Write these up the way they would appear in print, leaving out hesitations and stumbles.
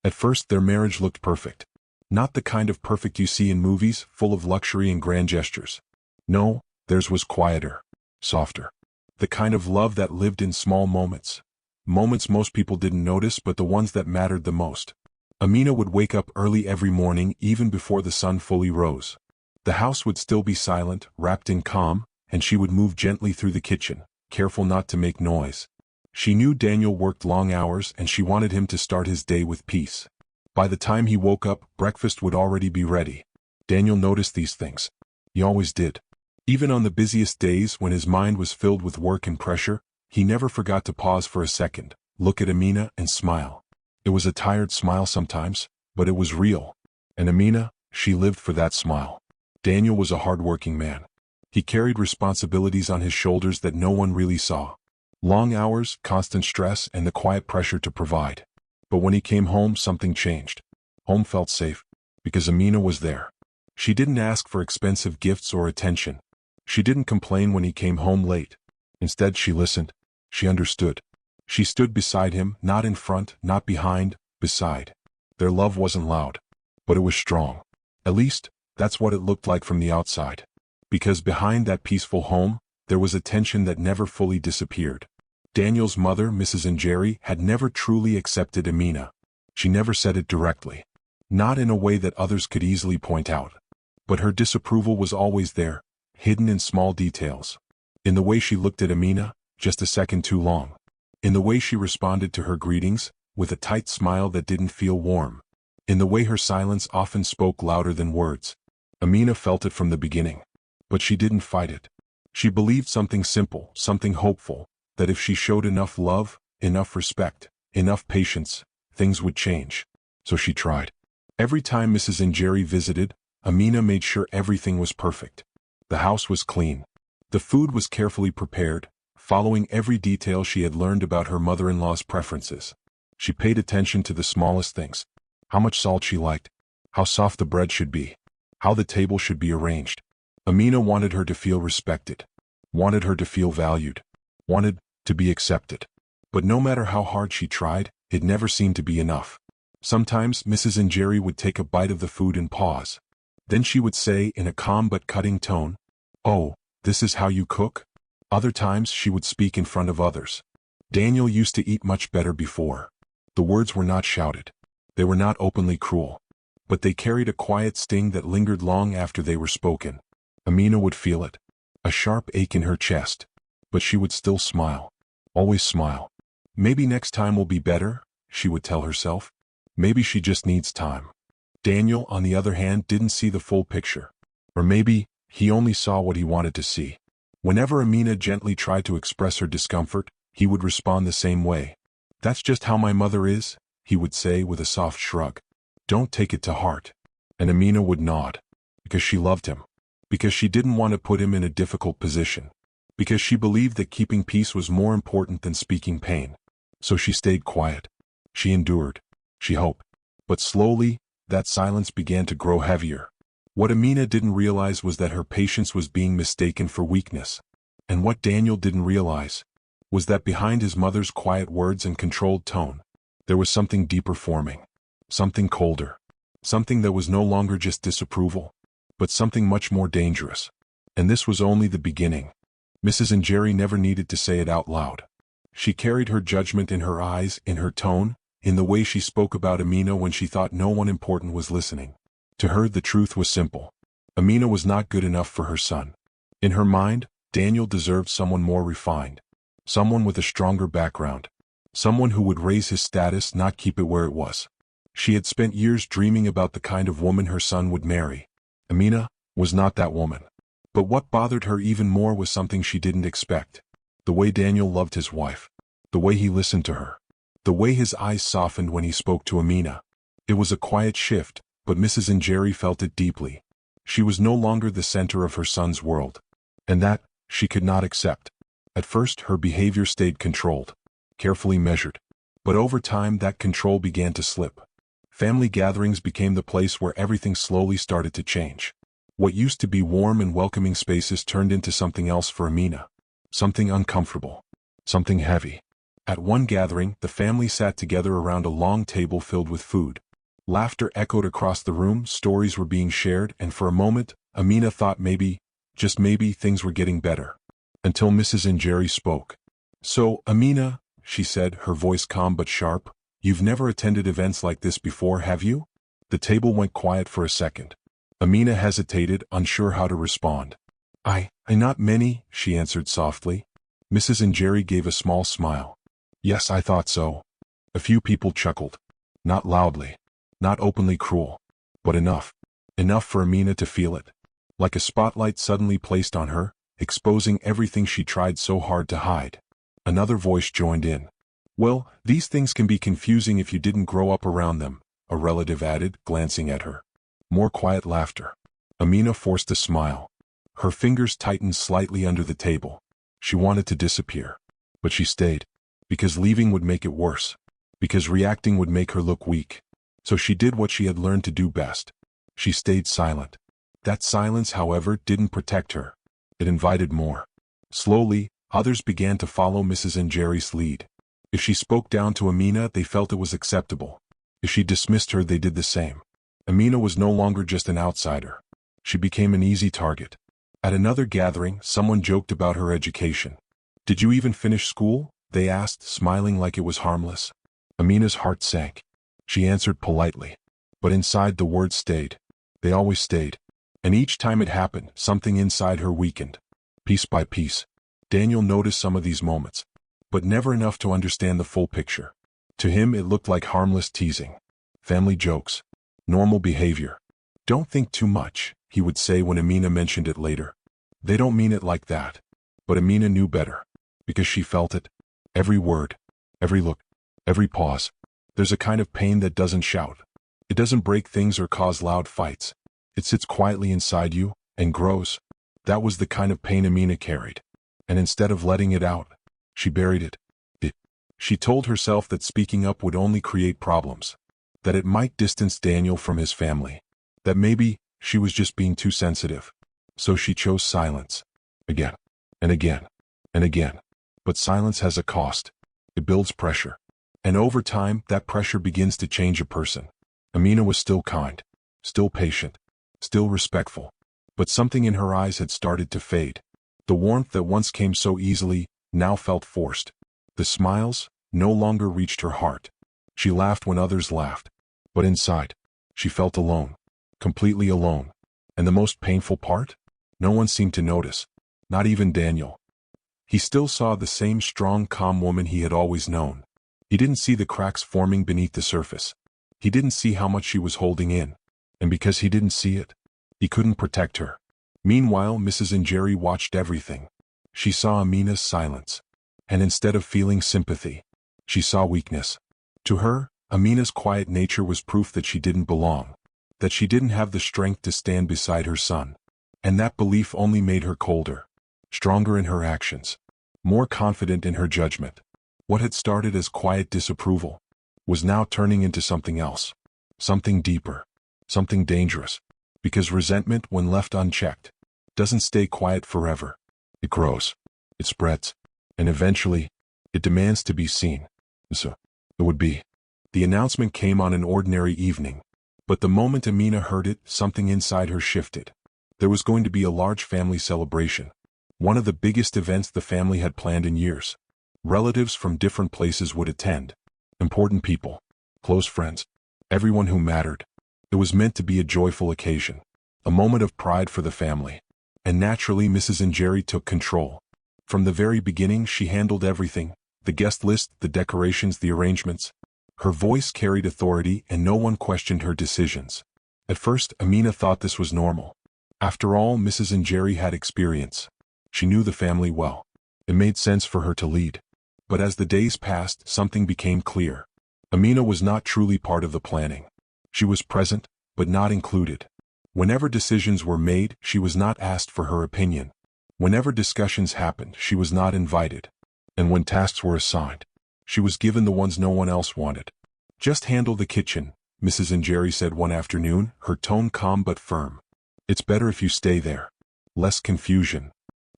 At first their marriage looked perfect. Not the kind of perfect you see in movies, full of luxury and grand gestures. No, theirs was quieter, softer. The kind of love that lived in small moments. Moments most people didn't notice, but the ones that mattered the most. Amina would wake up early every morning, even before the sun fully rose. The house would still be silent, wrapped in calm, and she would move gently through the kitchen, careful not to make noise. She knew Daniel worked long hours and she wanted him to start his day with peace. By the time he woke up, breakfast would already be ready. Daniel noticed these things. He always did. Even on the busiest days when his mind was filled with work and pressure, he never forgot to pause for a second, look at Amina and smile. It was a tired smile sometimes, but it was real. And Amina, she lived for that smile. Daniel was a hard-working man. He carried responsibilities on his shoulders that no one really saw. Long hours, constant stress, and the quiet pressure to provide. But when he came home, something changed. Home felt safe, because Amina was there. She didn't ask for expensive gifts or attention. She didn't complain when he came home late. Instead, she listened. She understood. She stood beside him, not in front, not behind, beside. Their love wasn't loud, but it was strong. At least, that's what it looked like from the outside. Because behind that peaceful home, there was a tension that never fully disappeared. Daniel's mother, Mrs. Njeri, had never truly accepted Amina. She never said it directly. Not in a way that others could easily point out. But her disapproval was always there, hidden in small details. In the way she looked at Amina, just a second too long. In the way she responded to her greetings, with a tight smile that didn't feel warm. In the way her silence often spoke louder than words. Amina felt it from the beginning. But she didn't fight it. She believed something simple, something hopeful, that if she showed enough love, enough respect, enough patience, things would change. So she tried. Every time Mrs. Njeri visited, Amina made sure everything was perfect. The house was clean. The food was carefully prepared, following every detail she had learned about her mother-in-law's preferences. She paid attention to the smallest things. How much salt she liked, how soft the bread should be, how the table should be arranged. Amina wanted her to feel respected, wanted her to feel valued, wanted to be accepted. But no matter how hard she tried, it never seemed to be enough. Sometimes Mrs. Njeri would take a bite of the food and pause. Then she would say in a calm but cutting tone, "Oh, this is how you cook?" Other times she would speak in front of others. Daniel used to eat much better before. The words were not shouted. They were not openly cruel. But they carried a quiet sting that lingered long after they were spoken. Amina would feel it. A sharp ache in her chest. But she would still smile. Always smile. Maybe next time will be better, she would tell herself. Maybe she just needs time. Daniel, on the other hand, didn't see the full picture. Or maybe, he only saw what he wanted to see. Whenever Amina gently tried to express her discomfort, he would respond the same way. "That's just how my mother is," he would say with a soft shrug. "Don't take it to heart." And Amina would nod. Because she loved him. Because she didn't want to put him in a difficult position. Because she believed that keeping peace was more important than speaking pain. So she stayed quiet. She endured. She hoped. But slowly, that silence began to grow heavier. What Amina didn't realize was that her patience was being mistaken for weakness. And what Daniel didn't realize was that behind his mother's quiet words and controlled tone, there was something deeper forming. Something colder. Something that was no longer just disapproval, but something much more dangerous. And this was only the beginning. Mrs. Njeri never needed to say it out loud. She carried her judgment in her eyes, in her tone, in the way she spoke about Amina when she thought no one important was listening. To her, the truth was simple. Amina was not good enough for her son. In her mind, Daniel deserved someone more refined. Someone with a stronger background. Someone who would raise his status, not keep it where it was. She had spent years dreaming about the kind of woman her son would marry. Amina was not that woman. But what bothered her even more was something she didn't expect. The way Daniel loved his wife. The way he listened to her. The way his eyes softened when he spoke to Amina. It was a quiet shift, but Mrs. Njeri felt it deeply. She was no longer the center of her son's world. And that, she could not accept. At first, her behavior stayed controlled. Carefully measured. But over time, that control began to slip. Family gatherings became the place where everything slowly started to change. What used to be warm and welcoming spaces turned into something else for Amina. Something uncomfortable. Something heavy. At one gathering, the family sat together around a long table filled with food. Laughter echoed across the room, stories were being shared, and for a moment, Amina thought maybe, just maybe, things were getting better. Until Mrs. Njeri spoke. "So, Amina," she said, her voice calm but sharp, "you've never attended events like this before, have you?" The table went quiet for a second. Amina hesitated, unsure how to respond. I not many," she answered softly. Mrs. Njeri gave a small smile. "Yes, I thought so." A few people chuckled. Not loudly. Not openly cruel. But enough. Enough for Amina to feel it. Like a spotlight suddenly placed on her, exposing everything she tried so hard to hide. Another voice joined in. "Well, these things can be confusing if you didn't grow up around them," a relative added, glancing at her. More quiet laughter. Amina forced a smile. Her fingers tightened slightly under the table. She wanted to disappear. But she stayed. Because leaving would make it worse. Because reacting would make her look weak. So she did what she had learned to do best. She stayed silent. That silence, however, didn't protect her. It invited more. Slowly, others began to follow Mrs. Njeri's lead. If she spoke down to Amina, they felt it was acceptable. If she dismissed her, they did the same. Amina was no longer just an outsider. She became an easy target. At another gathering, someone joked about her education. "Did you even finish school?" they asked, smiling like it was harmless. Amina's heart sank. She answered politely. But inside the words stayed. They always stayed. And each time it happened, something inside her weakened. Piece by piece. Daniel noticed some of these moments. But never enough to understand the full picture. To him it looked like harmless teasing. Family jokes. Normal behavior. "Don't think too much," he would say when Amina mentioned it later. "They don't mean it like that." But Amina knew better. Because she felt it. Every word. Every look. Every pause. There's a kind of pain that doesn't shout. It doesn't break things or cause loud fights. It sits quietly inside you, and grows. That was the kind of pain Amina carried. And instead of letting it out, she buried it. She told herself that speaking up would only create problems. That it might distance Daniel from his family. That maybe she was just being too sensitive. So she chose silence. Again. And again. And again. But silence has a cost. It builds pressure. And over time, that pressure begins to change a person. Amina was still kind. Still patient. Still respectful. But something in her eyes had started to fade. The warmth that once came so easily, now felt forced. The smiles no longer reached her heart. She laughed when others laughed. But inside, she felt alone. Completely alone. And the most painful part? No one seemed to notice. Not even Daniel. He still saw the same strong, calm woman he had always known. He didn't see the cracks forming beneath the surface. He didn't see how much she was holding in. And because he didn't see it, he couldn't protect her. Meanwhile, Mrs. Njeri watched everything. She saw Amina's silence. And instead of feeling sympathy, she saw weakness. To her, Amina's quiet nature was proof that she didn't belong. That she didn't have the strength to stand beside her son. And that belief only made her colder. Stronger in her actions. More confident in her judgment. What had started as quiet disapproval was now turning into something else. Something deeper. Something dangerous. Because resentment, when left unchecked, doesn't stay quiet forever. It grows. It spreads. And eventually, it demands to be seen. So, it would be. The announcement came on an ordinary evening. But the moment Amina heard it, something inside her shifted. There was going to be a large family celebration. One of the biggest events the family had planned in years. Relatives from different places would attend. Important people. Close friends. Everyone who mattered. It was meant to be a joyful occasion. A moment of pride for the family. And naturally Mrs. Njeri took control. From the very beginning she handled everything. The guest list, the decorations, the arrangements. Her voice carried authority and no one questioned her decisions. At first, Amina thought this was normal. After all, Mrs. Njeri had experience. She knew the family well. It made sense for her to lead. But as the days passed, something became clear. Amina was not truly part of the planning. She was present, but not included. Whenever decisions were made, she was not asked for her opinion. Whenever discussions happened, she was not invited. And when tasks were assigned, she was given the ones no one else wanted. "Just handle the kitchen," Mrs. Njeri said one afternoon, her tone calm but firm. "It's better if you stay there. Less confusion."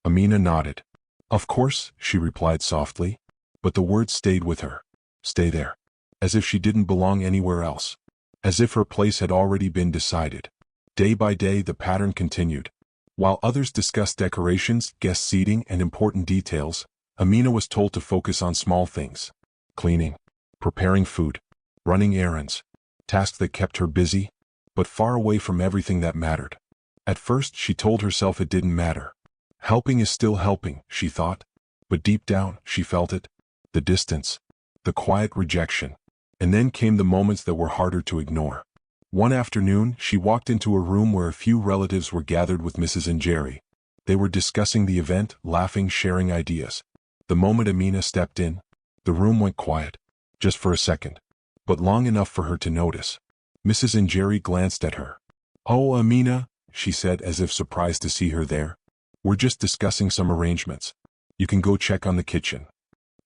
Amina nodded. "Of course," she replied softly. But the words stayed with her. Stay there. As if she didn't belong anywhere else. As if her place had already been decided. Day by day the pattern continued. While others discussed decorations, guest seating, and important details, Amina was told to focus on small things. Cleaning. Preparing food. Running errands. Tasks that kept her busy, but far away from everything that mattered. At first she told herself it didn't matter. Helping is still helping, she thought. But deep down, she felt it. The distance. The quiet rejection. And then came the moments that were harder to ignore. One afternoon, she walked into a room where a few relatives were gathered with Mrs. and Jerry. They were discussing the event, laughing, sharing ideas. The moment Amina stepped in, the room went quiet. Just for a second. But long enough for her to notice. Mrs. and Jerry glanced at her. "Oh, Amina," she said as if surprised to see her there. "We're just discussing some arrangements. You can go check on the kitchen."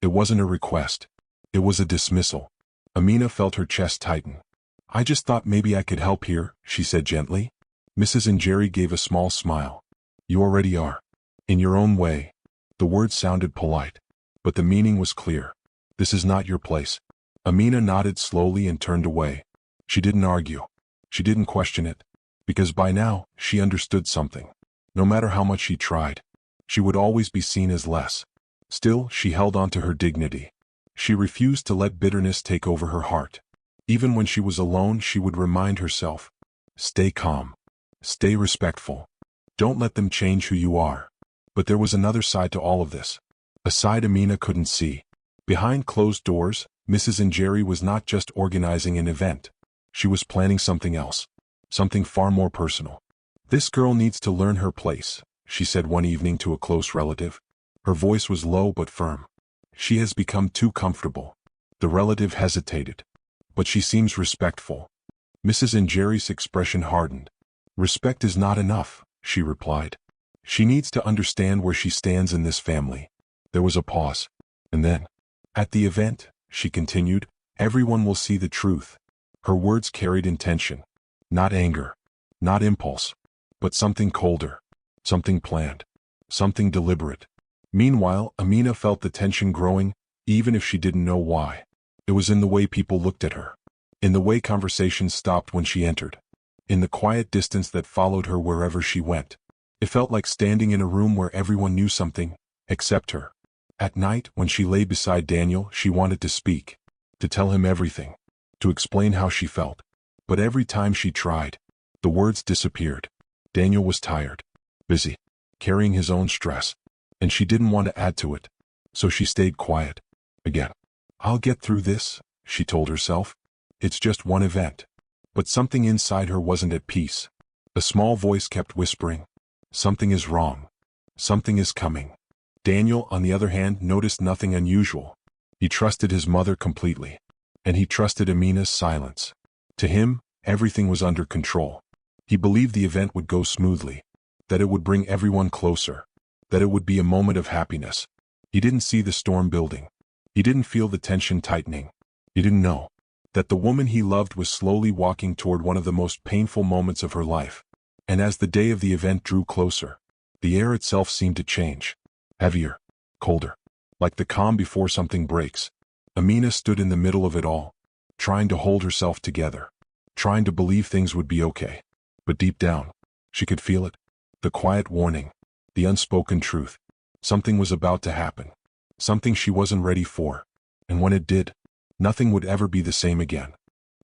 It wasn't a request. It was a dismissal. Amina felt her chest tighten. "I just thought maybe I could help here," she said gently. Mrs. and Jerry gave a small smile. "You already are. In your own way." The words sounded polite. But the meaning was clear. "This is not your place." Amina nodded slowly and turned away. She didn't argue. She didn't question it. Because by now, she understood something. No matter how much she tried, she would always be seen as less. Still, she held on to her dignity. She refused to let bitterness take over her heart. Even when she was alone, she would remind herself, "Stay calm. Stay respectful. Don't let them change who you are." But there was another side to all of this. A side Amina couldn't see. Behind closed doors, Mrs. and Jerry was not just organizing an event. She was planning something else. Something far more personal. "This girl needs to learn her place," she said one evening to a close relative. Her voice was low but firm. "She has become too comfortable." The relative hesitated. "But she seems respectful." Mrs. and Jerry's expression hardened. "Respect is not enough," she replied. "She needs to understand where she stands in this family." There was a pause. And then, "At the event," she continued, "everyone will see the truth." Her words carried intention. Not anger. Not impulse. But something colder. Something planned. Something deliberate. Meanwhile, Amina felt the tension growing, even if she didn't know why. It was in the way people looked at her. In the way conversations stopped when she entered. In the quiet distance that followed her wherever she went. It felt like standing in a room where everyone knew something, except her. At night, when she lay beside Daniel, she wanted to speak. To tell him everything. To explain how she felt. But every time she tried, the words disappeared. Daniel was tired. Busy. Carrying his own stress. And she didn't want to add to it. So she stayed quiet. Again. "I'll get through this," she told herself. "It's just one event." But something inside her wasn't at peace. A small voice kept whispering, "Something is wrong. Something is coming." Daniel, on the other hand, noticed nothing unusual. He trusted his mother completely. And he trusted Amina's silence. To him, everything was under control. He believed the event would go smoothly. That it would bring everyone closer. That it would be a moment of happiness. He didn't see the storm building. He didn't feel the tension tightening. He didn't know that the woman he loved was slowly walking toward one of the most painful moments of her life. And as the day of the event drew closer, the air itself seemed to change. Heavier. Colder. Like the calm before something breaks. Amina stood in the middle of it all. Trying to hold herself together. Trying to believe things would be okay. But deep down, she could feel it. The quiet warning. The unspoken truth. Something was about to happen. Something she wasn't ready for. And when it did, nothing would ever be the same again.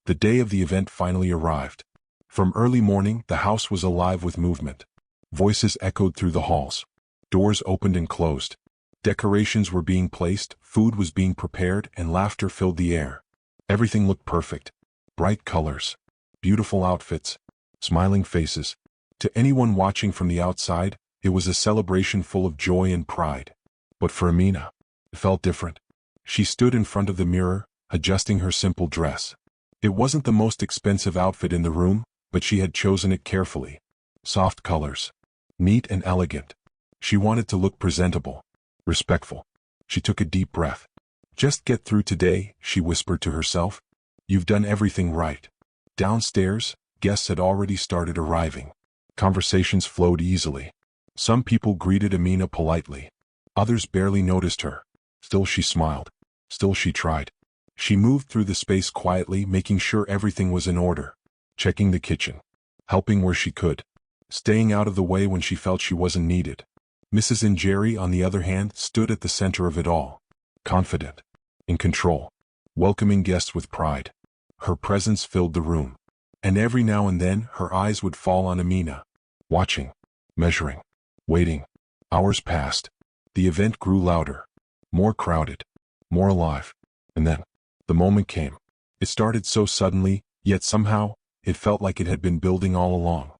The day of the event finally arrived. From early morning, the house was alive with movement. Voices echoed through the halls. Doors opened and closed. Decorations were being placed, food was being prepared, and laughter filled the air. Everything looked perfect. Bright colors. Beautiful outfits. Smiling faces. To anyone watching from the outside, it was a celebration full of joy and pride. But for Amina, it felt different. She stood in front of the mirror, adjusting her simple dress. It wasn't the most expensive outfit in the room, but she had chosen it carefully. Soft colors. Neat and elegant. She wanted to look presentable. Respectful. She took a deep breath. "Just get through today," she whispered to herself. "You've done everything right." Downstairs, guests had already started arriving. Conversations flowed easily. Some people greeted Amina politely. Others barely noticed her. Still she smiled. Still she tried. She moved through the space quietly, making sure everything was in order. Checking the kitchen. Helping where she could. Staying out of the way when she felt she wasn't needed. Mrs. Njeri, on the other hand, stood at the center of it all. Confident. In control. Welcoming guests with pride. Her presence filled the room. And every now and then, her eyes would fall on Amina. Watching. Measuring. Waiting. Hours passed. The event grew louder. More crowded. More alive. And then, the moment came. It started so suddenly, yet somehow, it felt like it had been building all along.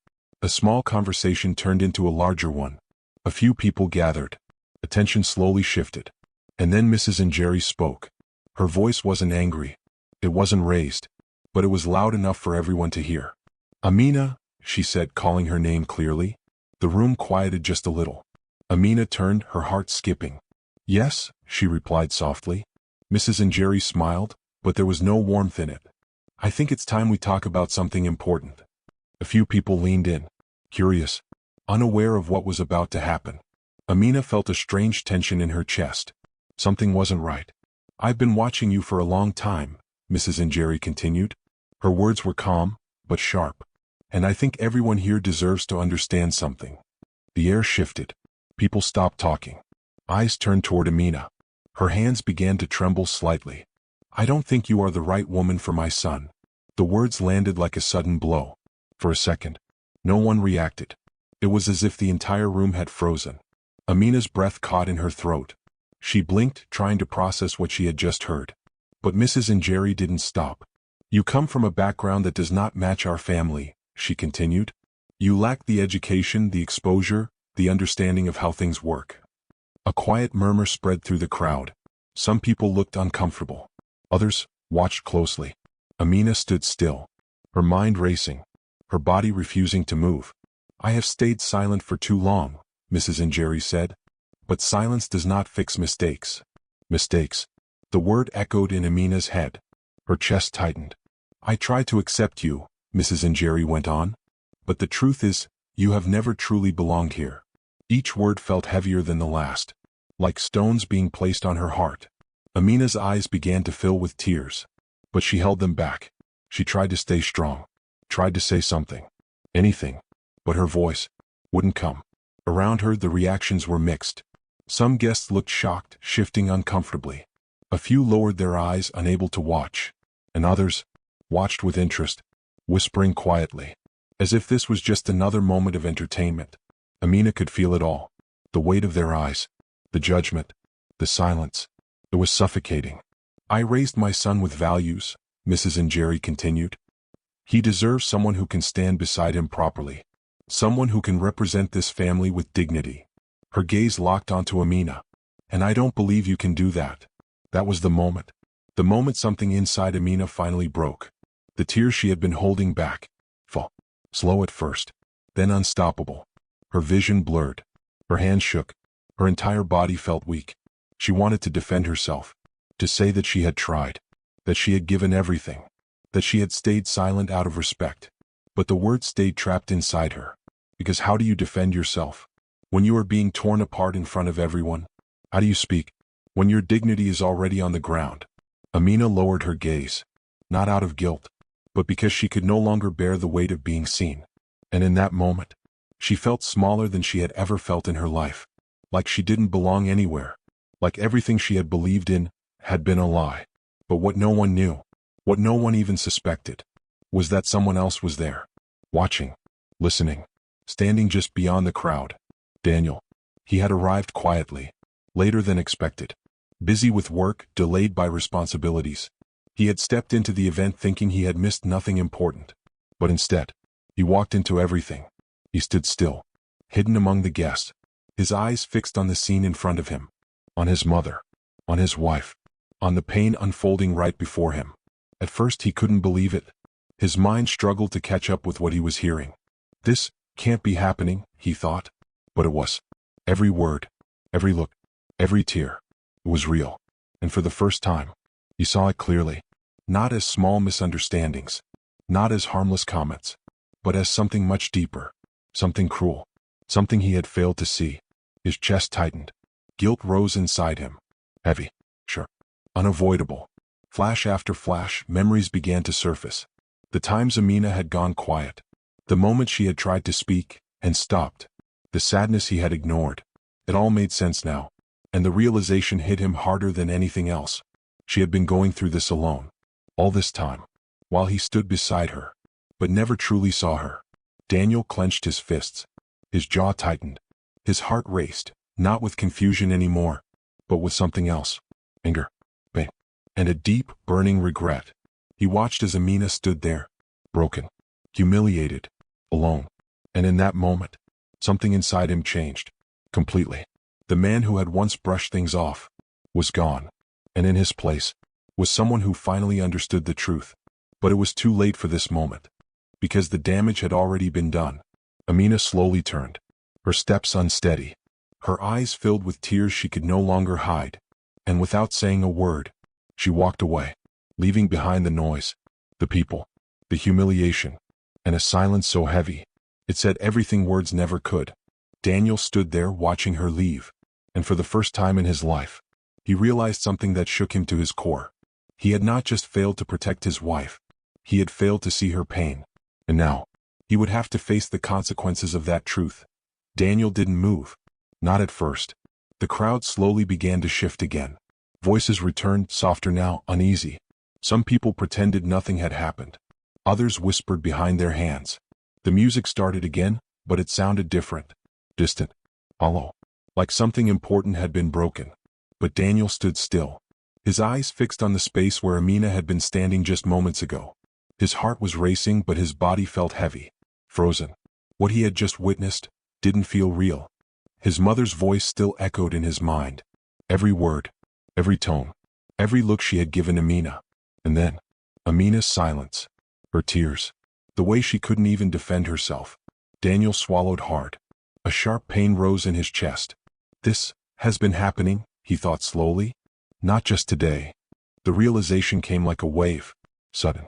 A small conversation turned into a larger one. A few people gathered. Attention slowly shifted. And then Mrs. Njeri spoke. Her voice wasn't angry. It wasn't raised. But it was loud enough for everyone to hear. Amina, she said, calling her name clearly. The room quieted just a little. Amina turned, her heart skipping. Yes, she replied softly. Mrs. Njeri smiled, but there was no warmth in it. I think it's time we talk about something important. A few people leaned in, curious, unaware of what was about to happen. Amina felt a strange tension in her chest. Something wasn't right. I've been watching you for a long time, Mrs. Njeri continued. Her words were calm, but sharp. And I think everyone here deserves to understand something. The air shifted. People stopped talking. Eyes turned toward Amina. Her hands began to tremble slightly. I don't think you are the right woman for my son. The words landed like a sudden blow. For a second, no one reacted. It was as if the entire room had frozen. Amina's breath caught in her throat. She blinked, trying to process what she had just heard. But Mrs. Njeri didn't stop. You come from a background that does not match our family, she continued. You lack the education, the exposure, the understanding of how things work. A quiet murmur spread through the crowd. Some people looked uncomfortable. Others watched closely. Amina stood still, her mind racing, her body refusing to move. I have stayed silent for too long, Mrs. Njeri said. But silence does not fix mistakes. Mistakes. The word echoed in Amina's head. Her chest tightened. I tried to accept you, Mrs. Njeri went on. But the truth is, you have never truly belonged here. Each word felt heavier than the last, like stones being placed on her heart. Amina's eyes began to fill with tears. But she held them back. She tried to stay strong, tried to say something, anything, but her voice wouldn't come. Around her the reactions were mixed. Some guests looked shocked, shifting uncomfortably. A few lowered their eyes, unable to watch, and others watched with interest, whispering quietly, as if this was just another moment of entertainment. Amina could feel it all, the weight of their eyes, the judgment, the silence. It was suffocating. I raised my son with values, Mrs. Njeri continued. He deserves someone who can stand beside him properly, someone who can represent this family with dignity. Her gaze locked onto Amina. And I don't believe you can do that. That was the moment. The moment something inside Amina finally broke. The tears she had been holding back. Fall. Slow at first, then unstoppable. Her vision blurred. Her hands shook. Her entire body felt weak. She wanted to defend herself, to say that she had tried, that she had given everything, that she had stayed silent out of respect. But the words stayed trapped inside her. Because how do you defend yourself when you are being torn apart in front of everyone? How do you speak when your dignity is already on the ground? Amina lowered her gaze, not out of guilt, but because she could no longer bear the weight of being seen. And in that moment, she felt smaller than she had ever felt in her life, like she didn't belong anywhere, like everything she had believed in had been a lie. But what no one knew, what no one even suspected, was that someone else was there, watching, listening, standing just beyond the crowd. Daniel. He had arrived quietly, later than expected, busy with work, delayed by responsibilities. He had stepped into the event thinking he had missed nothing important. But instead, he walked into everything. He stood still, hidden among the guests, his eyes fixed on the scene in front of him, on his mother, on his wife, on the pain unfolding right before him. At first he couldn't believe it. His mind struggled to catch up with what he was hearing. This can't be happening, he thought. But it was. Every word, every look, every tear. It was real. And for the first time, he saw it clearly. Not as small misunderstandings, not as harmless comments, but as something much deeper, something cruel, something he had failed to see. His chest tightened. Guilt rose inside him. Heavy, sure, unavoidable. Flash after flash, memories began to surface. The times Amina had gone quiet. The moment she had tried to speak, and stopped. The sadness he had ignored. It all made sense now. And the realization hit him harder than anything else. She had been going through this alone. All this time. While he stood beside her. But never truly saw her. Daniel clenched his fists. His jaw tightened. His heart raced, not with confusion anymore, but with something else. Anger, pain, and a deep, burning regret. He watched as Amina stood there, broken, humiliated, alone. And in that moment, something inside him changed. Completely. The man who had once brushed things off was gone. And in his place was someone who finally understood the truth. But it was too late for this moment. Because the damage had already been done. Amina slowly turned. Her steps unsteady. Her eyes filled with tears she could no longer hide. And without saying a word, she walked away, leaving behind the noise, the people, the humiliation, and a silence so heavy, it said everything words never could. Daniel stood there watching her leave, and for the first time in his life, he realized something that shook him to his core. He had not just failed to protect his wife, he had failed to see her pain, and now, he would have to face the consequences of that truth. Daniel didn't move. Not at first. The crowd slowly began to shift again. Voices returned, softer now, uneasy. Some people pretended nothing had happened. Others whispered behind their hands. The music started again, but it sounded different. Distant. Hollow. Like something important had been broken. But Daniel stood still. His eyes fixed on the space where Amina had been standing just moments ago. His heart was racing, but his body felt heavy. Frozen. What he had just witnessed didn't feel real. His mother's voice still echoed in his mind. Every word, every tone, every look she had given Amina. And then, Amina's silence, her tears, the way she couldn't even defend herself. Daniel swallowed hard. A sharp pain rose in his chest. This has been happening, he thought slowly. Not just today. The realization came like a wave. Sudden.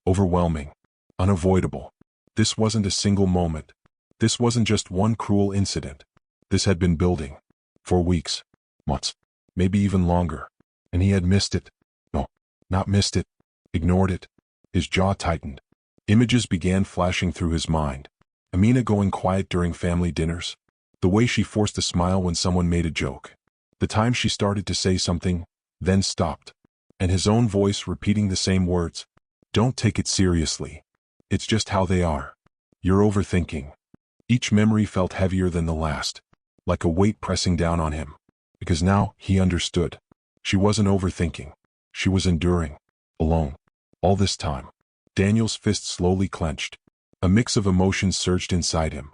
Overwhelming. Unavoidable. This wasn't a single moment. This wasn't just one cruel incident. This had been building. For weeks. Months. Maybe even longer. And he had missed it. No, not missed it. Ignored it. His jaw tightened. Images began flashing through his mind. Amina going quiet during family dinners. The way she forced a smile when someone made a joke. The time she started to say something, then stopped. And his own voice repeating the same words. Don't take it seriously. It's just how they are. You're overthinking. Each memory felt heavier than the last. Like a weight pressing down on him. Because now, he understood. She wasn't overthinking. She was enduring. Alone. All this time. Daniel's fist slowly clenched. A mix of emotions surged inside him.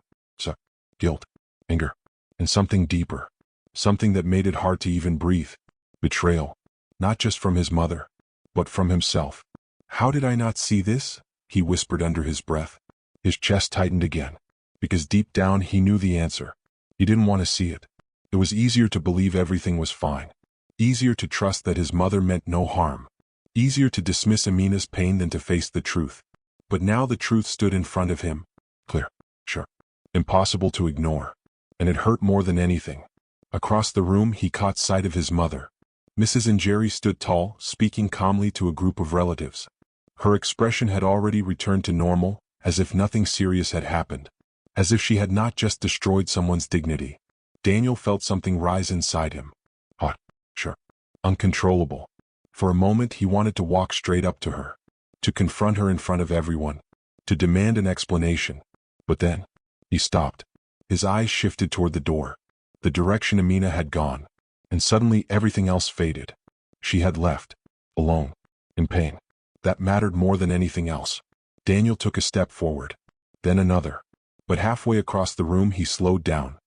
Guilt. Anger. And something deeper. Something that made it hard to even breathe. Betrayal. Not just from his mother. But from himself. How did I not see this? He whispered under his breath. His chest tightened again. Because deep down he knew the answer. He didn't want to see it. It was easier to believe everything was fine. Easier to trust that his mother meant no harm. Easier to dismiss Amina's pain than to face the truth. But now the truth stood in front of him. Clear. Sure. Impossible to ignore. And it hurt more than anything. Across the room he caught sight of his mother. Mrs. Njeri stood tall, speaking calmly to a group of relatives. Her expression had already returned to normal, as if nothing serious had happened. As if she had not just destroyed someone's dignity. Daniel felt something rise inside him. Hot. Sure. Uncontrollable. For a moment he wanted to walk straight up to her. To confront her in front of everyone. To demand an explanation. But then, he stopped. His eyes shifted toward the door. The direction Amina had gone. And suddenly everything else faded. She had left. Alone. In pain. That mattered more than anything else. Daniel took a step forward. Then another. But halfway across the room he slowed down.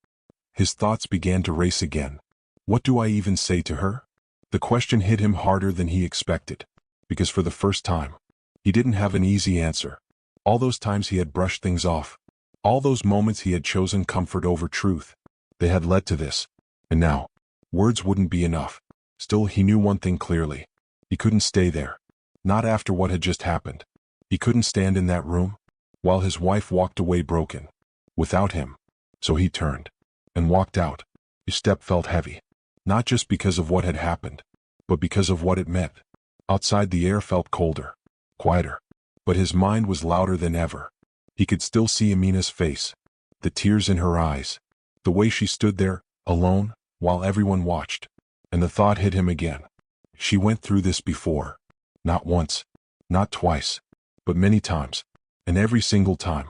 His thoughts began to race again. What do I even say to her? The question hit him harder than he expected. Because for the first time, he didn't have an easy answer. All those times he had brushed things off. All those moments he had chosen comfort over truth. They had led to this. And now, words wouldn't be enough. Still, he knew one thing clearly. He couldn't stay there. Not after what had just happened. He couldn't stand in that room, while his wife walked away broken. Without him. So he turned. And walked out. His step felt heavy. Not just because of what had happened, but because of what it meant. Outside the air felt colder, quieter, but his mind was louder than ever. He could still see Amina's face, the tears in her eyes, the way she stood there, alone, while everyone watched. And the thought hit him again. She went through this before. Not once, not twice, but many times. And every single time,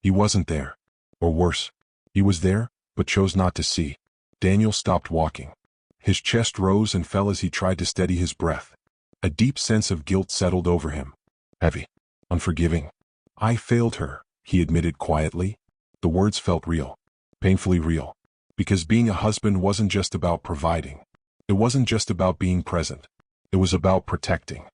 he wasn't there. Or worse, he was there, but chose not to see. Daniel stopped walking. His chest rose and fell as he tried to steady his breath. A deep sense of guilt settled over him. Heavy, unforgiving. I failed her, he admitted quietly. The words felt real, painfully real. Because being a husband wasn't just about providing. It wasn't just about being present. It was about protecting,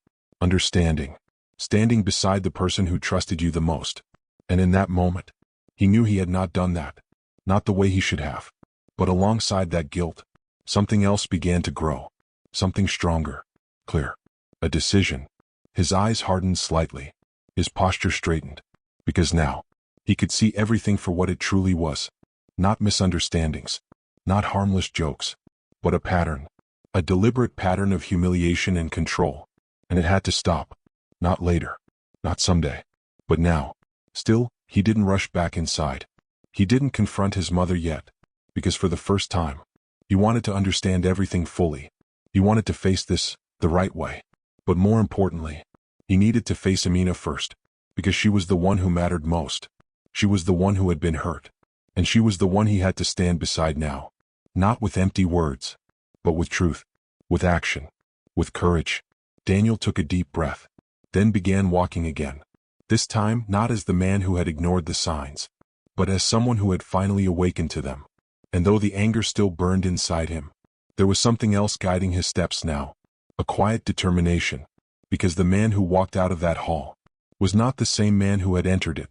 understanding, standing beside the person who trusted you the most. And in that moment, he knew he had not done that. Not the way he should have. But alongside that guilt, something else began to grow. Something stronger, clear. A decision. His eyes hardened slightly. His posture straightened. Because now, he could see everything for what it truly was. Not misunderstandings. Not harmless jokes. But a pattern. A deliberate pattern of humiliation and control. And it had to stop. Not later. Not someday. But now. Still, he didn't rush back inside. He didn't confront his mother yet. Because for the first time, he wanted to understand everything fully. He wanted to face this the right way. But more importantly, he needed to face Amina first. Because she was the one who mattered most. She was the one who had been hurt. And she was the one he had to stand beside now. Not with empty words, but with truth, with action, with courage. Daniel took a deep breath, then began walking again. This time not as the man who had ignored the signs, but as someone who had finally awakened to them. And though the anger still burned inside him, there was something else guiding his steps now. A quiet determination. Because the man who walked out of that hall was not the same man who had entered it.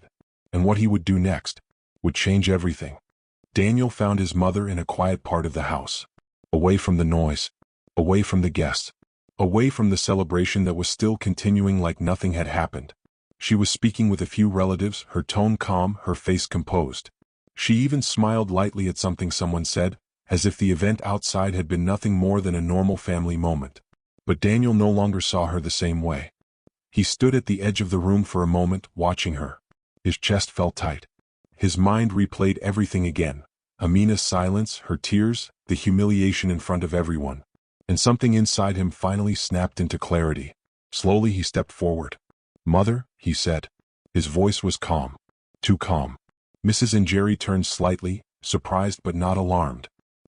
And what he would do next would change everything. Daniel found his mother in a quiet part of the house. Away from the noise. Away from the guests. Away from the celebration that was still continuing like nothing had happened. She was speaking with a few relatives, her tone calm, her face composed. She even smiled lightly at something someone said, as if the event outside had been nothing more than a normal family moment. But Daniel no longer saw her the same way. He stood at the edge of the room for a moment, watching her. His chest felt tight. His mind replayed everything again. Amina's silence, her tears, the humiliation in front of everyone. And something inside him finally snapped into clarity. Slowly he stepped forward. "Mother," he said. His voice was calm. Too calm. Mrs. Njeri turned slightly, surprised but not alarmed.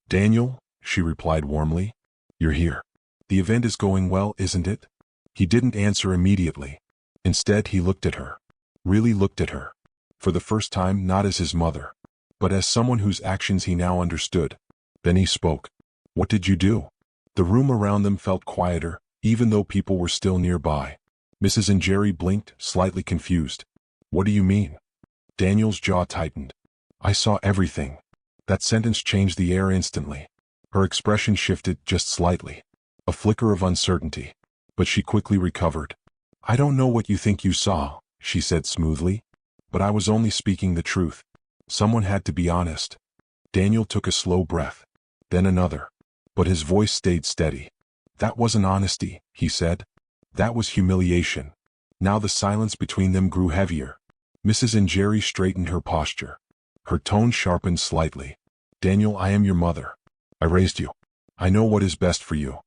"Daniel," she replied warmly. "You're here. The event is going well, isn't it?" He didn't answer immediately. Instead he looked at her. Really looked at her. For the first time not as his mother, but as someone whose actions he now understood. Then he spoke. "What did you do?" The room around them felt quieter, even though people were still nearby. Mrs. Njeri blinked, slightly confused. "What do you mean?" Daniel's jaw tightened. "I saw everything." That sentence changed the air instantly. Her expression shifted just slightly. A flicker of uncertainty. But she quickly recovered. "I don't know what you think you saw," she said smoothly. "But I was only speaking the truth. Someone had to be honest." Daniel took a slow breath. Then another. But his voice stayed steady. "That wasn't honesty," he said. "That was humiliation." Now the silence between them grew heavier. Mrs. Njeri straightened her posture. Her tone sharpened slightly. "Daniel, I am your mother. I raised you. I know what is best for you."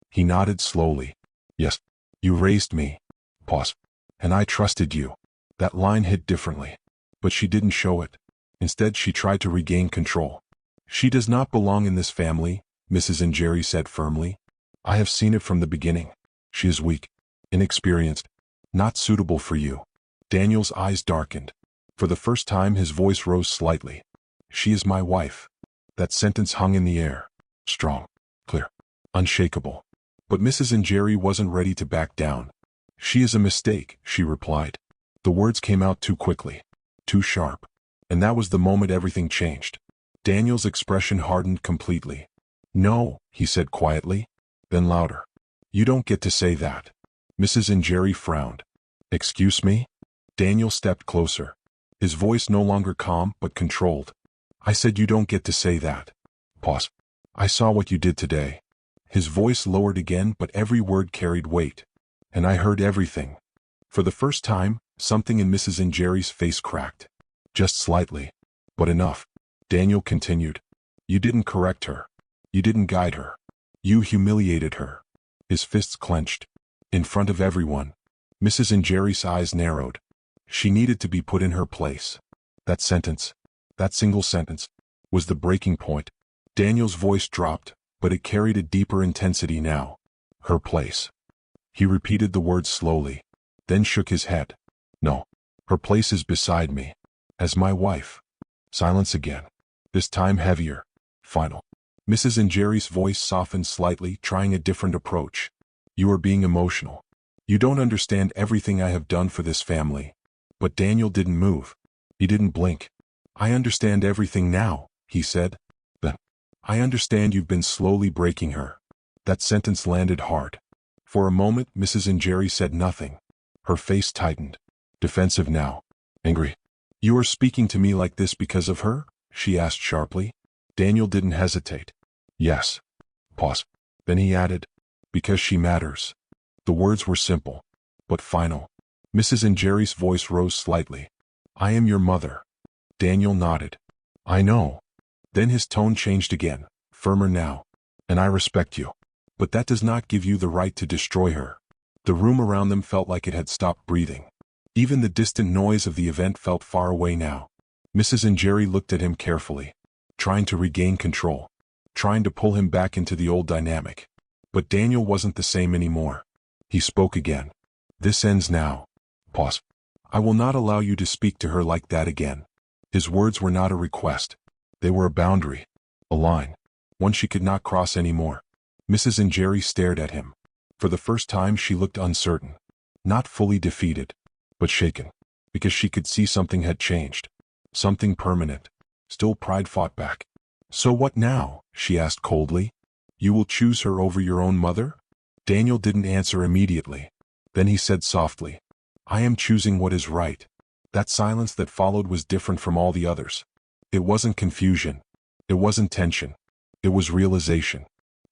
He nodded slowly. "Yes, you raised me." Pause. "And I trusted you." That line hit differently. But she didn't show it. Instead she tried to regain control. "She does not belong in this family," Mrs. Njeri said firmly. "I have seen it from the beginning. She is weak, inexperienced, not suitable for you." Daniel's eyes darkened. For the first time his voice rose slightly. "She is my wife." That sentence hung in the air. Strong, clear, unshakable. But Mrs. Njeri wasn't ready to back down. "She is a mistake," she replied. The words came out too quickly, too sharp. And that was the moment everything changed. Daniel's expression hardened completely. "No," he said quietly. Then louder. "You don't get to say that." Mrs. Njeri frowned. "Excuse me?" Daniel stepped closer. His voice no longer calm but controlled. "I said you don't get to say that." Pause. "I saw what you did today." His voice lowered again, but every word carried weight. And I heard everything. For the first time, something in Mrs. and Jerry's face cracked. Just slightly. But enough. Daniel continued. You didn't correct her. You didn't guide her. You humiliated her. His fists clenched. In front of everyone. Mrs. and Jerry's eyes narrowed. She needed to be put in her place. That sentence, that single sentence, was the breaking point. Daniel's voice dropped, but it carried a deeper intensity now. Her place. He repeated the words slowly, then shook his head. No. Her place is beside me. As my wife. Silence again. This time heavier. Final. Mrs. and Jerry's voice softened slightly, trying a different approach. You are being emotional. You don't understand everything I have done for this family. But Daniel didn't move. He didn't blink. I understand everything now, he said. Then, I understand you've been slowly breaking her. That sentence landed hard. For a moment, Mrs. and Jerry said nothing. Her face tightened. Defensive now. Angry. You are speaking to me like this because of her? She asked sharply. Daniel didn't hesitate. Yes. Pause. Then he added, because she matters. The words were simple, but final. Mrs. and Jerry's voice rose slightly. I am your mother. Daniel nodded. I know. Then his tone changed again, firmer now. And I respect you. But that does not give you the right to destroy her. The room around them felt like it had stopped breathing. Even the distant noise of the event felt far away now. Mrs. and Jerry looked at him carefully, trying to regain control, trying to pull him back into the old dynamic. But Daniel wasn't the same anymore. He spoke again. This ends now. Pause. I will not allow you to speak to her like that again. His words were not a request. They were a boundary. A line. One she could not cross anymore. Mrs. and Jerry stared at him. For the first time she looked uncertain. Not fully defeated, but shaken. Because she could see something had changed. Something permanent. Still pride fought back. So what now? She asked coldly. You will choose her over your own mother? Daniel didn't answer immediately. Then he said softly, I am choosing what is right. That silence that followed was different from all the others. It wasn't confusion. It wasn't tension. It was realization.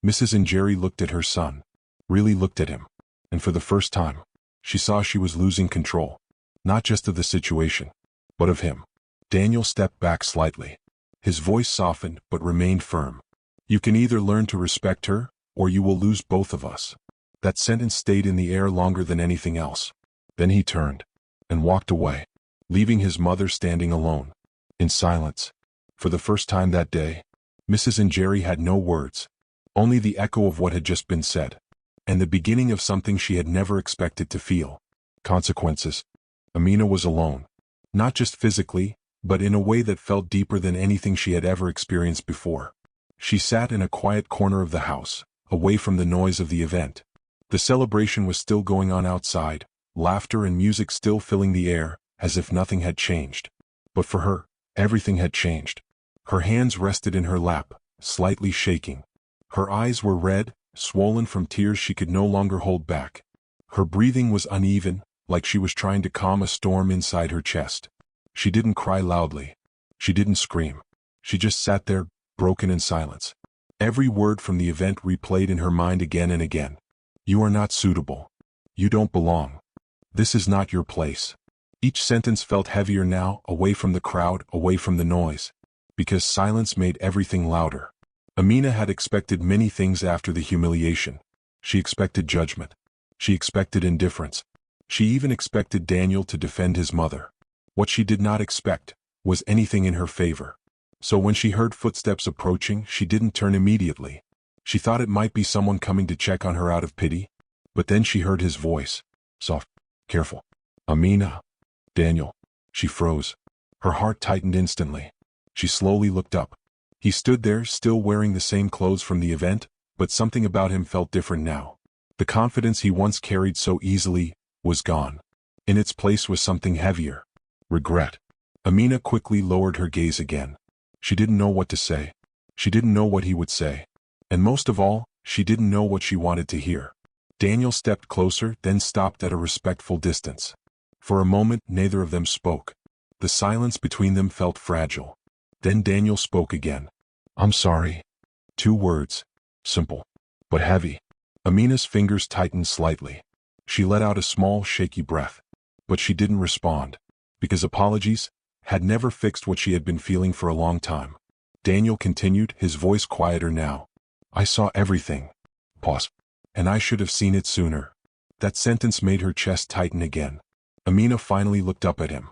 Mrs. and Jerry looked at her son. Really looked at him. And for the first time, she saw she was losing control. Not just of the situation, but of him. Daniel stepped back slightly. His voice softened but remained firm. You can either learn to respect her, or you will lose both of us. That sentence stayed in the air longer than anything else. Then he turned and walked away, leaving his mother standing alone, in silence. For the first time that day, Mrs. and Jerry had no words, only the echo of what had just been said, and the beginning of something she had never expected to feel. Consequences. Amina was alone, not just physically, but in a way that felt deeper than anything she had ever experienced before. She sat in a quiet corner of the house, away from the noise of the event. The celebration was still going on outside, laughter and music still filling the air, as if nothing had changed. But for her, everything had changed. Her hands rested in her lap, slightly shaking. Her eyes were red, swollen from tears she could no longer hold back. Her breathing was uneven, like she was trying to calm a storm inside her chest. She didn't cry loudly. She didn't scream. She just sat there, broken in silence. Every word from the event replayed in her mind again and again. You are not suitable. You don't belong. This is not your place. Each sentence felt heavier now, away from the crowd, away from the noise. Because silence made everything louder. Amina had expected many things after the humiliation. She expected judgment. She expected indifference. She even expected Daniel to defend his mother. What she did not expect was anything in her favor. So when she heard footsteps approaching, she didn't turn immediately. She thought it might be someone coming to check on her out of pity. But then she heard his voice. Soft, careful. Amina. Daniel. She froze. Her heart tightened instantly. She slowly looked up. He stood there, still wearing the same clothes from the event, but something about him felt different now. The confidence he once carried so easily was gone. In its place was something heavier. Regret. Amina quickly lowered her gaze again. She didn't know what to say. She didn't know what he would say. And most of all, she didn't know what she wanted to hear. Daniel stepped closer, then stopped at a respectful distance. For a moment, neither of them spoke. The silence between them felt fragile. Then Daniel spoke again. I'm sorry. 2 words. Simple. but heavy. Amina's fingers tightened slightly. She let out a small, shaky breath. But she didn't respond, because apologies had never fixed what she had been feeling for a long time. Daniel continued, his voice quieter now. I saw everything. Pause. And I should have seen it sooner. That sentence made her chest tighten again. Amina finally looked up at him.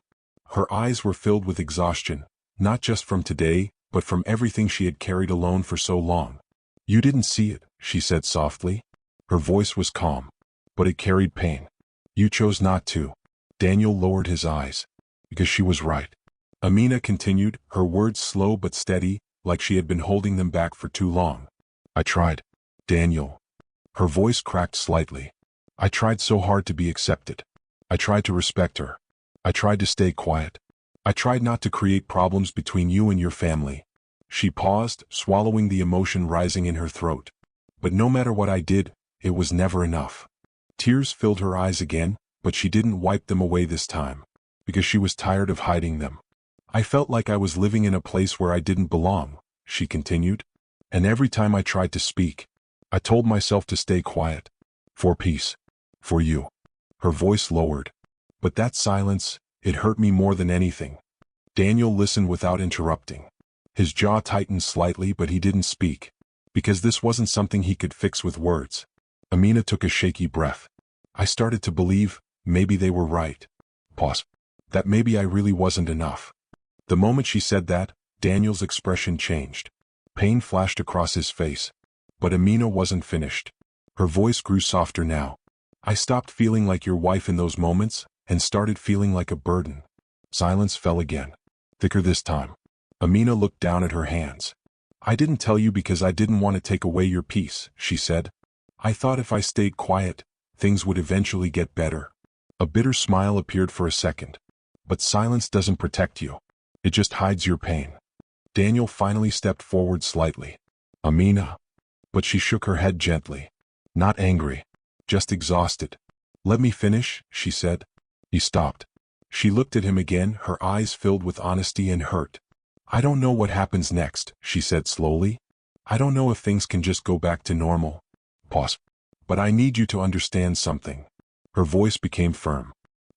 Her eyes were filled with exhaustion, not just from today, but from everything she had carried alone for so long. You didn't see it, she said softly. Her voice was calm, but it carried pain. You chose not to. Daniel lowered his eyes. Because she was right. Amina continued, her words slow but steady, like she had been holding them back for too long. I tried. Daniel. Her voice cracked slightly. I tried so hard to be accepted. I tried to respect her. I tried to stay quiet. I tried not to create problems between you and your family. She paused, swallowing the emotion rising in her throat. But no matter what I did, it was never enough. Tears filled her eyes again, but she didn't wipe them away this time, because she was tired of hiding them. I felt like I was living in a place where I didn't belong, she continued. And every time I tried to speak, I told myself to stay quiet. For peace. For you. Her voice lowered. But that silence, it hurt me more than anything. Daniel listened without interrupting. His jaw tightened slightly, but he didn't speak, because this wasn't something he could fix with words. Amina took a shaky breath. I started to believe, maybe they were right. Pause. That maybe I really wasn't enough. The moment she said that, Daniel's expression changed. Pain flashed across his face. But Amina wasn't finished. Her voice grew softer now. I stopped feeling like your wife in those moments, and started feeling like a burden. Silence fell again. Thicker this time. Amina looked down at her hands. I didn't tell you because I didn't want to take away your peace, she said. I thought if I stayed quiet, things would eventually get better. A bitter smile appeared for a second. But silence doesn't protect you. It just hides your pain. Daniel finally stepped forward slightly. Amina. But she shook her head gently. Not angry. Just exhausted. Let me finish, she said. He stopped. She looked at him again, her eyes filled with honesty and hurt. I don't know what happens next, she said slowly. I don't know if things can just go back to normal. Pause. But I need you to understand something. Her voice became firm.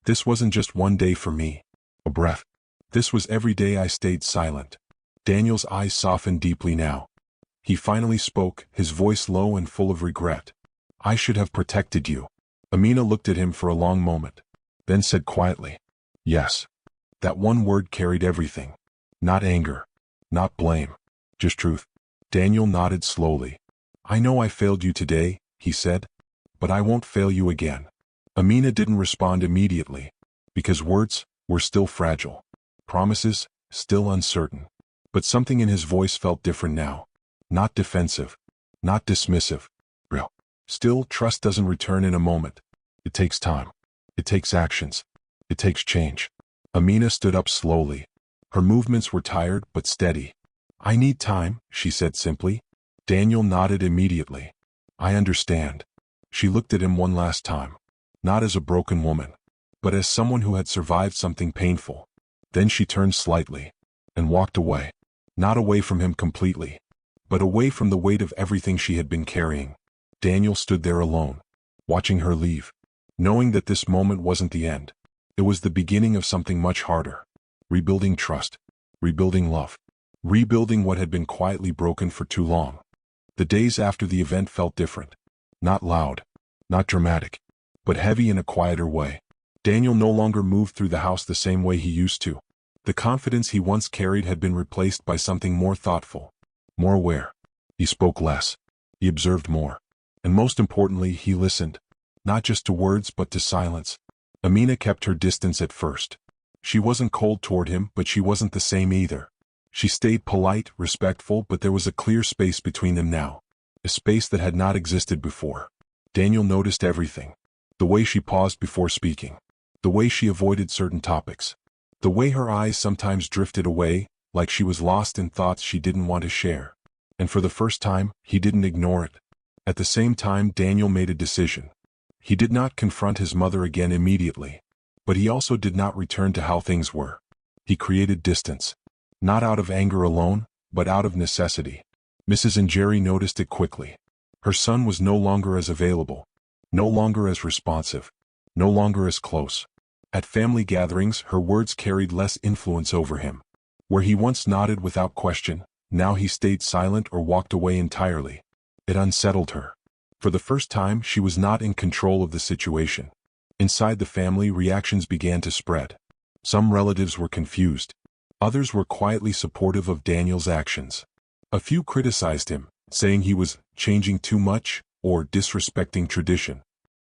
This wasn't just one day for me. A breath. This was every day I stayed silent. Daniel's eyes softened deeply now. He finally spoke, his voice low and full of regret. I should have protected you. Amina looked at him for a long moment, then said quietly, yes. That one word carried everything. Not anger. Not blame. Just truth. Daniel nodded slowly. I know I failed you today, he said. But I won't fail you again. Amina didn't respond immediately, because words were still fragile. Promises, still uncertain. But something in his voice felt different now. Not defensive. Not dismissive. Real. Still, trust doesn't return in a moment. It takes time. It takes actions. It takes change. Amina stood up slowly. Her movements were tired but steady. I need time, she said simply. Daniel nodded immediately. I understand. She looked at him one last time. Not as a broken woman, but as someone who had survived something painful. Then she turned slightly and walked away. Not away from him completely, but away from the weight of everything she had been carrying. Daniel stood there alone, watching her leave, knowing that this moment wasn't the end. It was the beginning of something much harder. Rebuilding trust. Rebuilding love. Rebuilding what had been quietly broken for too long. The days after the event felt different. Not loud. Not dramatic. But heavy in a quieter way. Daniel no longer moved through the house the same way he used to. The confidence he once carried had been replaced by something more thoughtful. More aware. He spoke less. He observed more. And most importantly, he listened. Not just to words but to silence. Amina kept her distance at first. She wasn't cold toward him, but she wasn't the same either. She stayed polite, respectful, but there was a clear space between them now. A space that had not existed before. Daniel noticed everything. The way she paused before speaking. The way she avoided certain topics. The way her eyes sometimes drifted away, like she was lost in thoughts she didn't want to share. And for the first time, he didn't ignore it. At the same time, Daniel made a decision. He did not confront his mother again immediately. But he also did not return to how things were. He created distance. Not out of anger alone, but out of necessity. Mrs. and Jerry noticed it quickly. Her son was no longer as available, no longer as responsive, no longer as close. At family gatherings, her words carried less influence over him. Where he once nodded without question, now he stayed silent or walked away entirely. It unsettled her. For the first time, she was not in control of the situation. Inside the family, reactions began to spread. Some relatives were confused. Others were quietly supportive of Daniel's actions. A few criticized him, saying he was changing too much or disrespecting tradition.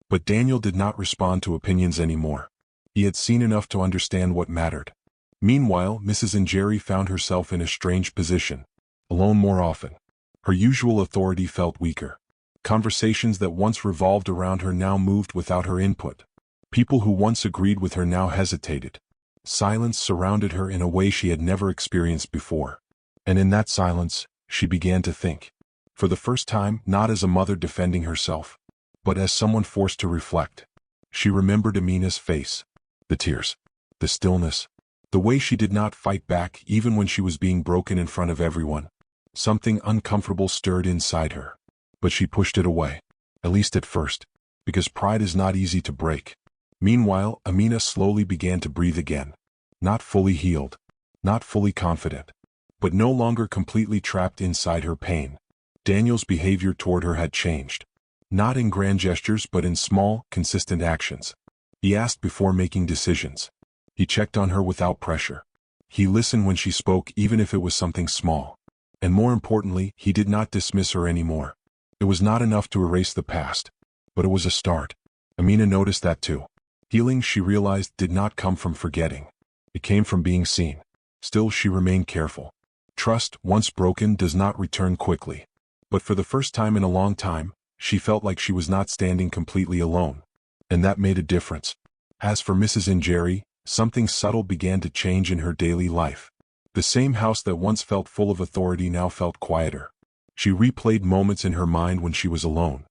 But Daniel did not respond to opinions anymore. He had seen enough to understand what mattered. Meanwhile, Mrs. Njeri found herself in a strange position. Alone more often. Her usual authority felt weaker. Conversations that once revolved around her now moved without her input. People who once agreed with her now hesitated. Silence surrounded her in a way she had never experienced before. And in that silence, she began to think. For the first time, not as a mother defending herself, but as someone forced to reflect. She remembered Amina's face. The tears. The stillness. The way she did not fight back even when she was being broken in front of everyone. Something uncomfortable stirred inside her. But she pushed it away. At least at first. Because pride is not easy to break. Meanwhile, Amina slowly began to breathe again. Not fully healed. Not fully confident. But no longer completely trapped inside her pain. Daniel's behavior toward her had changed. Not in grand gestures but in small, consistent actions. He asked before making decisions. He checked on her without pressure. He listened when she spoke even if it was something small. And more importantly, he did not dismiss her anymore. It was not enough to erase the past. But it was a start. Amina noticed that too. Healing, she realized, did not come from forgetting. It came from being seen. Still, she remained careful. Trust, once broken, does not return quickly. But for the first time in a long time, she felt like she was not standing completely alone. And that made a difference. As for Mrs. Njeri, something subtle began to change in her daily life. The same house that once felt full of authority now felt quieter. She replayed moments in her mind when she was alone.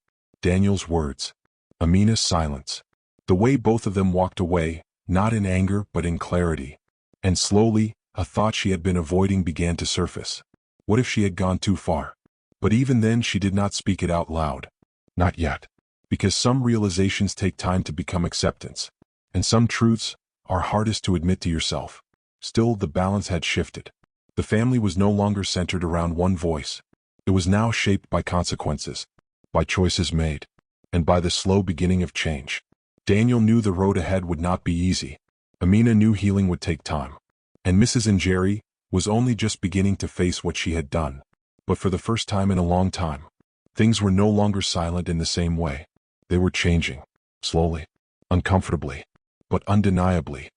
Daniel's words. Amina's silence. The way both of them walked away, not in anger but in clarity. And slowly, a thought she had been avoiding began to surface. What if she had gone too far? But even then she did not speak it out loud. Not yet. Because some realizations take time to become acceptance. And some truths are hardest to admit to yourself. Still, the balance had shifted. The family was no longer centered around one voice. It was now shaped by consequences, by choices made, and by the slow beginning of change. Daniel knew the road ahead would not be easy. Amina knew healing would take time. And Mrs. Njeri was only just beginning to face what she had done. But for the first time in a long time, things were no longer silent in the same way. They were changing. Slowly. Uncomfortably. But undeniably.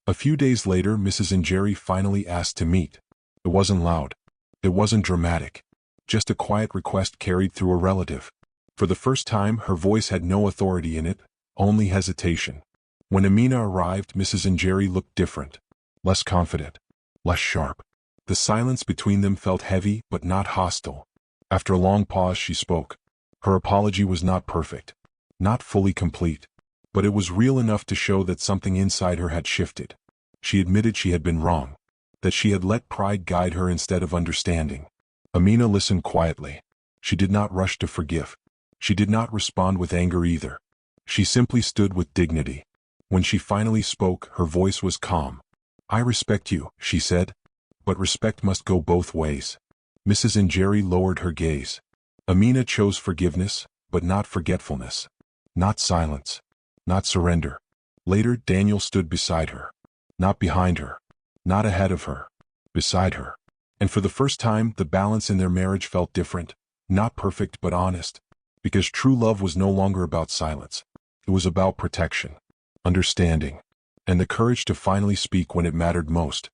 A few days later, Mrs. Njeri finally asked to meet. It wasn't loud. It wasn't dramatic. Just a quiet request carried through a relative. For the first time, her voice had no authority in it, only hesitation. When Amina arrived, Mrs. Njeri looked different. Less confident. Less sharp. The silence between them felt heavy but not hostile. After a long pause, she spoke. Her apology was not perfect. Not fully complete. But it was real enough to show that something inside her had shifted. She admitted she had been wrong. That she had let pride guide her instead of understanding. Amina listened quietly. She did not rush to forgive. She did not respond with anger either. She simply stood with dignity. When she finally spoke, her voice was calm. I respect you, she said. But respect must go both ways. Mrs. Njeri lowered her gaze. Amina chose forgiveness, but not forgetfulness. Not silence. Not surrender. Later, Daniel stood beside her. Not behind her. Not ahead of her. Beside her. And for the first time, the balance in their marriage felt different. Not perfect but honest. Because true love was no longer about silence. It was about protection. Understanding. And the courage to finally speak when it mattered most.